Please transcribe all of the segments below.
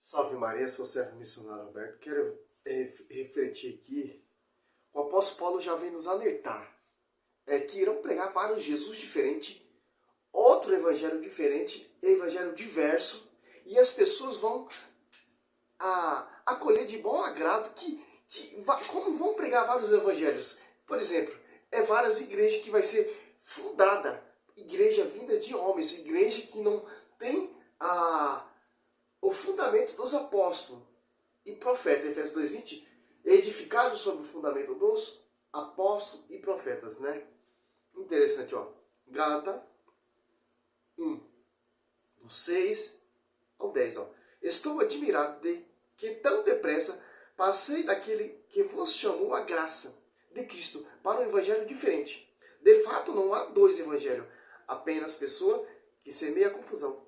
Salve Maria, sou o servo missionário Alberto. Quero refletir aqui. O apóstolo Paulo já vem nos alertar que irão pregar vários Jesus diferentes, outro evangelho diferente, evangelho diverso, e as pessoas vão acolher de bom agrado como vão pregar vários evangelhos. Por exemplo, várias igrejas que vai ser fundada, igreja vinda de homens, igreja que não tem o fundamento dos apóstolos e profetas, Efésios 2:20, edificado sobre o fundamento dos apóstolos e profetas, né? Interessante, ó. Gálatas 1, do 6 ao 10, ó. Estou admirado de que tão depressa passei daquele que vos chamou a graça de Cristo para um evangelho diferente. De fato, não há dois evangelhos, apenas pessoa que semeia confusão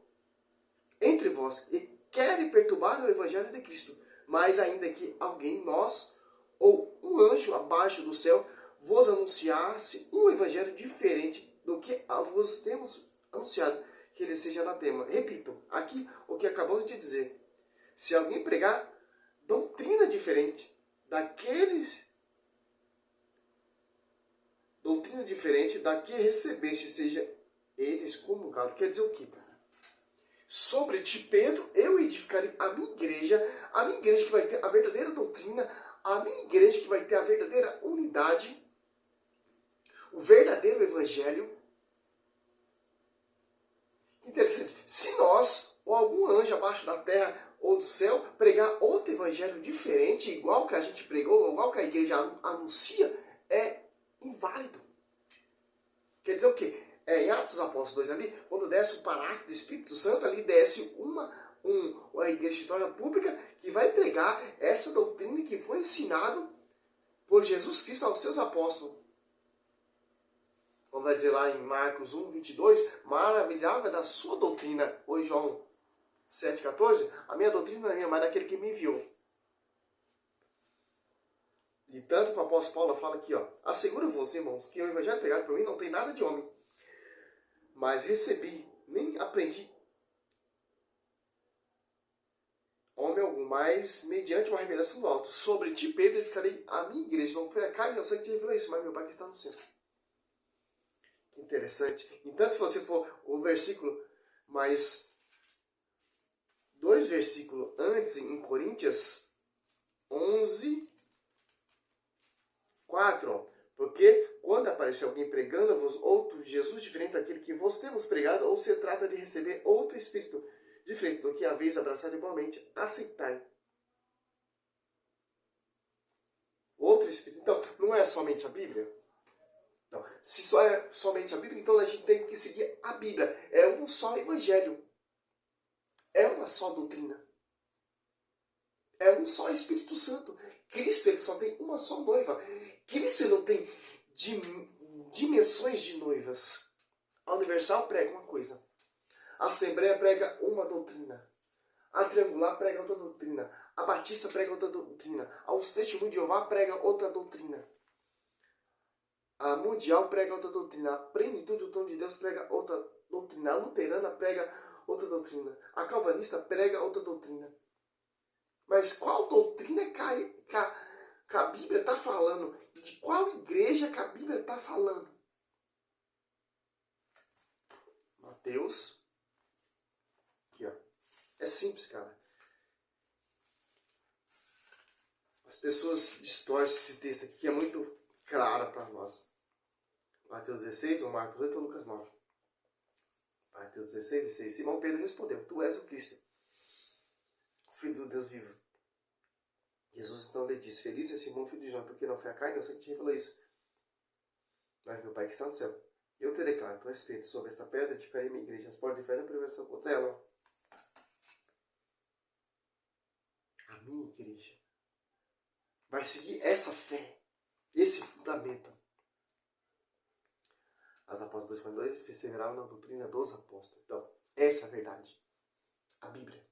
entre vós e querem perturbar o evangelho de Cristo. Mas ainda que alguém, nós, ou um anjo abaixo do céu, vos anunciasse um evangelho diferente do que vos temos anunciado, que ele seja anatema. Repito, aqui o que acabamos de dizer. Se alguém pregar doutrina diferente da que recebeste, seja ele excomungado. Quer dizer o quê? Sobre ti, Pedro, eu edificarei a minha igreja que vai ter a verdadeira doutrina, a minha igreja que vai ter a verdadeira unidade, o verdadeiro evangelho. Interessante. Se nós, ou algum anjo abaixo da terra ou do céu, pregar outro evangelho diferente, igual que a gente pregou, igual que a igreja anuncia, é inválido. Quer dizer o quê? Em Atos dos Apóstolos 2 ali, quando desce o Paráclito do Espírito Santo, ali desce uma igreja de história pública que vai pregar essa doutrina que foi ensinada por Jesus Cristo aos seus apóstolos. Como vai dizer lá em Marcos 1:22, maravilhava da sua doutrina. Ou João 7:14, a minha doutrina não é minha, mas daquele que me enviou. E tanto que o apóstolo Paulo fala aqui, ó, asseguro-vos, irmãos, que o evangelho pregado por mim não tem nada de homem, mas recebi, nem aprendi homem algum, mas mediante uma revelação do alto. Sobre ti, Pedro, edificarei a minha igreja. Não foi a carne, eu sei que te revelou isso, mas meu Pai que está no céu. Que interessante. Entanto, se você for o versículo mais 2 versículos antes, em Coríntios 11:4, ó. Porque quando aparecer alguém pregando-vos outro Jesus diferente daquele que vos temos pregado, ou se trata de receber outro Espírito diferente do que haveis abraçado igualmente, aceitai. Outro Espírito. Então, não é somente a Bíblia? Não. Se só é somente a Bíblia, então a gente tem que seguir a Bíblia. É um só evangelho. É uma só doutrina. É um só Espírito Santo. Cristo, ele só tem uma só noiva. Cristo não tem dimensões de noivas. A Universal prega uma coisa. A Assembleia prega uma doutrina. A Triangular prega outra doutrina. A Batista prega outra doutrina. A Os Testemunhos de Jeová prega outra doutrina. A Mundial prega outra doutrina. A Plenitude do Tom de Deus prega outra doutrina. A Luterana prega outra doutrina. A Calvanista prega outra doutrina. Mas qual doutrina que a Bíblia está falando? De qual igreja que a Bíblia está falando? Mateus. Aqui, ó. É simples, cara. As pessoas distorcem esse texto aqui que é muito claro para nós. Mateus 16, ou Marcos 8 ou Lucas 9. Mateus 16:6. Simão Pedro respondeu: Tu és o Cristo, o Filho do Deus vivo. Jesus então lhe disse: Feliz é Simão, filho de João, porque não foi a carne, eu sei que te revelou isso, mas meu Pai que está no céu. Eu te declaro, tu és feito sobre essa pedra, edificarei minha igreja, as portas de inferno não prevalecerão contra ela. A minha igreja vai seguir essa fé, esse fundamento. As apóstolos 2:2 perseveraram na doutrina dos apóstolos. Então, essa é a verdade. A Bíblia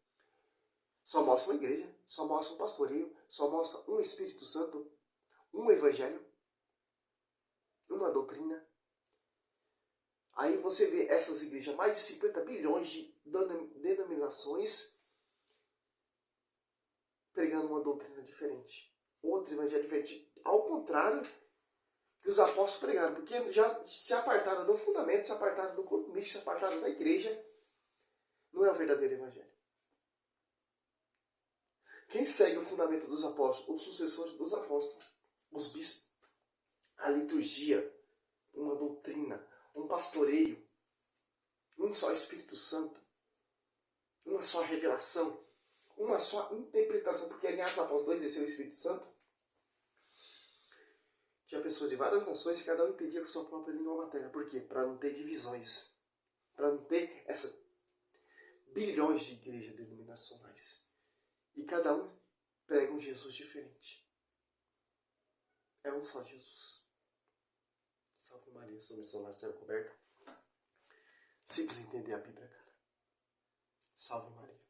só mostra uma igreja, só mostra um pastoreio, só mostra um Espírito Santo, um evangelho, uma doutrina. Aí você vê essas igrejas, mais de 50 bilhões de denominações, pregando uma doutrina diferente, outro evangelho diferente, ao contrário que os apóstolos pregaram, porque já se apartaram do fundamento, se apartaram do corpo místico, se apartaram da igreja. Não é o verdadeiro evangelho. Quem segue o fundamento dos apóstolos, os sucessores dos apóstolos, os bispos, a liturgia, uma doutrina, um pastoreio, um só Espírito Santo, uma só revelação, uma só interpretação, porque em Atos Apóstolos 2 desceu o Espírito Santo. Tinha pessoas de várias nações e cada um entendia com sua própria língua materna. Por quê? Para não ter divisões. Para não ter essas bilhões de igrejas denominacionais. E cada um prega um Jesus diferente. É um só Jesus. Salve Maria, eu sou o missionário Marcelo Roberto. Simples entender a Bíblia, cara. Salve Maria.